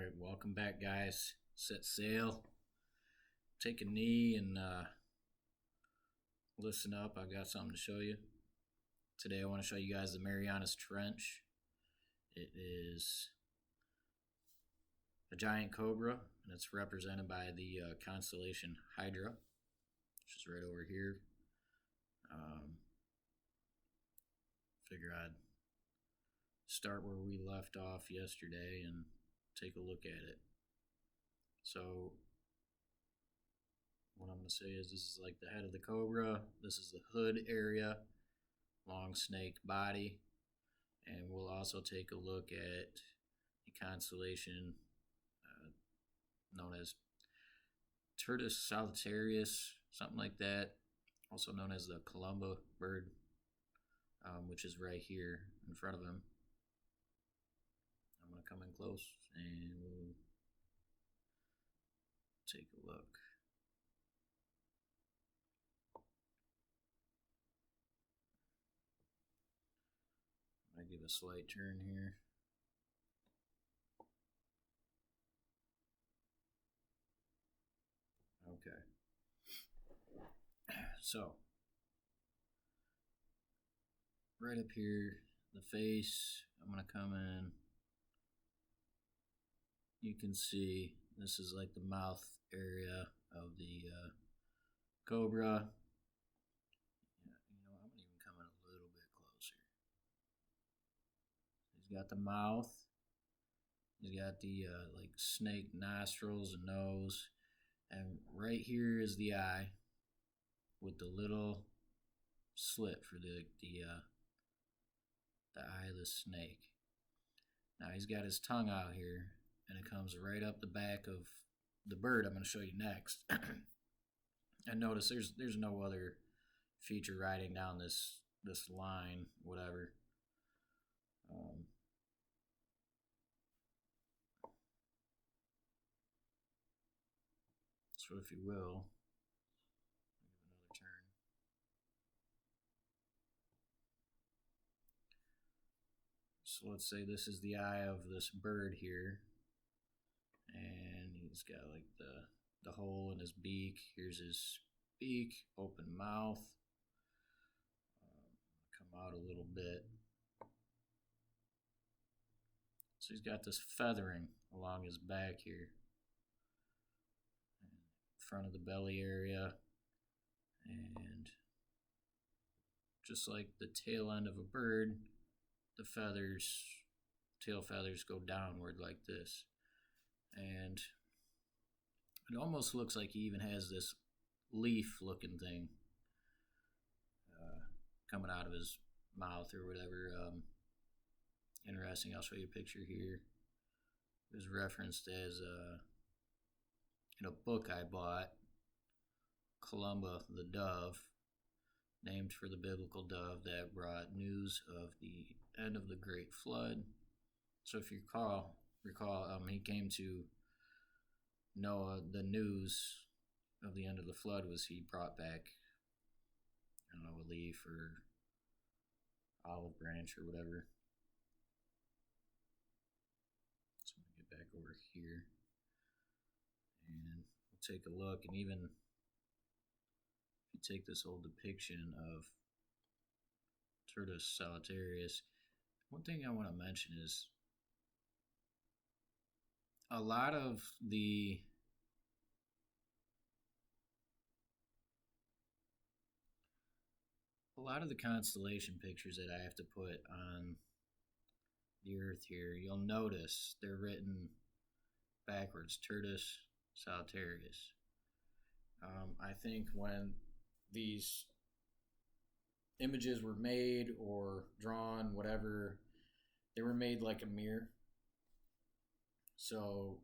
Alright, welcome back, guys. Set sail. Take a knee and listen up. I got something to show you. Today I want to show you guys the Marianas Trench. It is a giant cobra, and it's represented by the constellation Hydra, which is right over here. Figure I'd start where we left off yesterday and take a look at it. So what I'm going to say is this is like the head of the cobra, this is the hood area, long snake body, and we'll also take a look at the constellation known as Turtus solitarius, something like that, also known as the Columba bird, which is right here in front of him. I'm going to come in close and we'll take a look. I give a slight turn here. Okay. So, right up here, the face, I'm going to come in. You can see this is like the mouth area of the cobra. Yeah, I'm going to even come in a little bit closer. He's got the mouth. He's got the like snake nostrils and nose. And right here is the eye with the little slit for the eye of the snake. Now he's got his tongue out here, and it comes right up the back of the bird I'm going to show you next. And notice there's no other feature riding down this line, whatever. So if you will, give another turn. So let's say this is the eye of this bird here, and he's got like the hole in his beak. Here's his beak, open mouth. Come out a little bit. So he's got this feathering along his back here, front of the belly area, and just like the tail end of a bird, the tail feathers go downward like this, and it almost looks like he even has this leaf looking thing coming out of his mouth or whatever. Interesting. I'll show you a picture here. It was referenced as in a book I bought, Columba the dove, named for the biblical dove that brought news of the end of the great flood. So if you recall, he came to Noah. The news of the end of the flood was he brought back, I don't know, a leaf or olive branch or whatever. So I'm going to get back over here and we'll take a look. And even if you take this whole depiction of Turtus solitarius, one thing I want to mention is a lot of the constellation pictures that I have to put on the earth here, you'll notice they're written backwards, Turtus solitarius. I think when these images were made or drawn, whatever, they were made like a mirror. So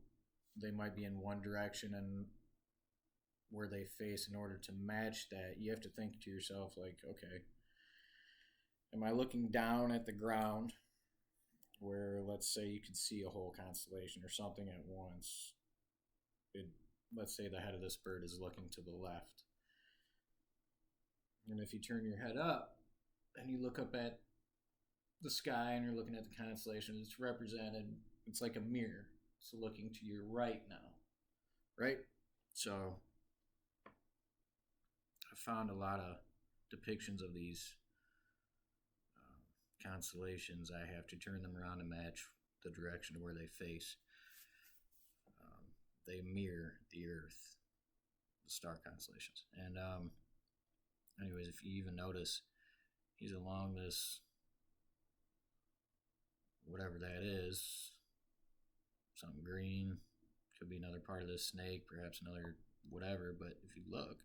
they might be in one direction, and where they face, in order to match that, you have to think to yourself like, okay, am I looking down at the ground where, let's say, you could see a whole constellation or something at once? Let's say the head of this bird is looking to the left. And if you turn your head up and you look up at the sky and you're looking at the constellation, it's represented, it's like a mirror. it's looking to your right now, right? So I found a lot of depictions of these constellations. I have to turn them around to match the direction of where they face. They mirror the Earth, the star constellations. And anyways, if you even notice, he's along this, whatever that is, something green, could be another part of this snake, perhaps another whatever. But if you look,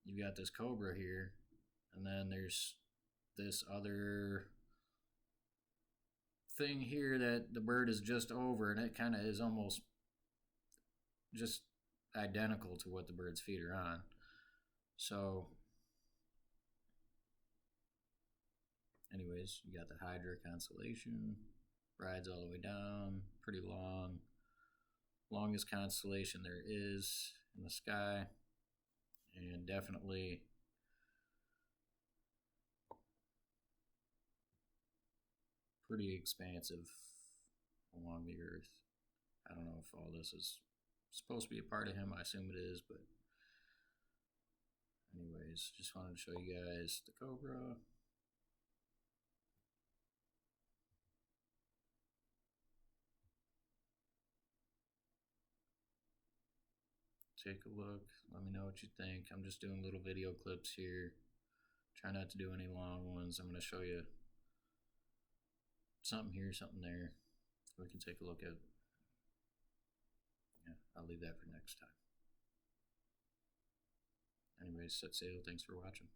you've got this cobra here, and then there's this other thing here that the bird is just over, and it kind of is almost just identical to what the bird's feet are on. So anyways, you got the Hydra constellation, rides all the way down, pretty long, longest constellation there is in the sky, and definitely pretty expansive along the Earth. I don't know if all this is supposed to be a part of him. I assume it is, but anyways, just wanted to show you guys the Cobra. Take a look. Let me know what you think. I'm just doing little video clips here. Try not to do any long ones. I'm going to show you something here, something there. We can take a look at. Yeah, I'll leave that for next time. Anyways, set sail. Thanks for watching.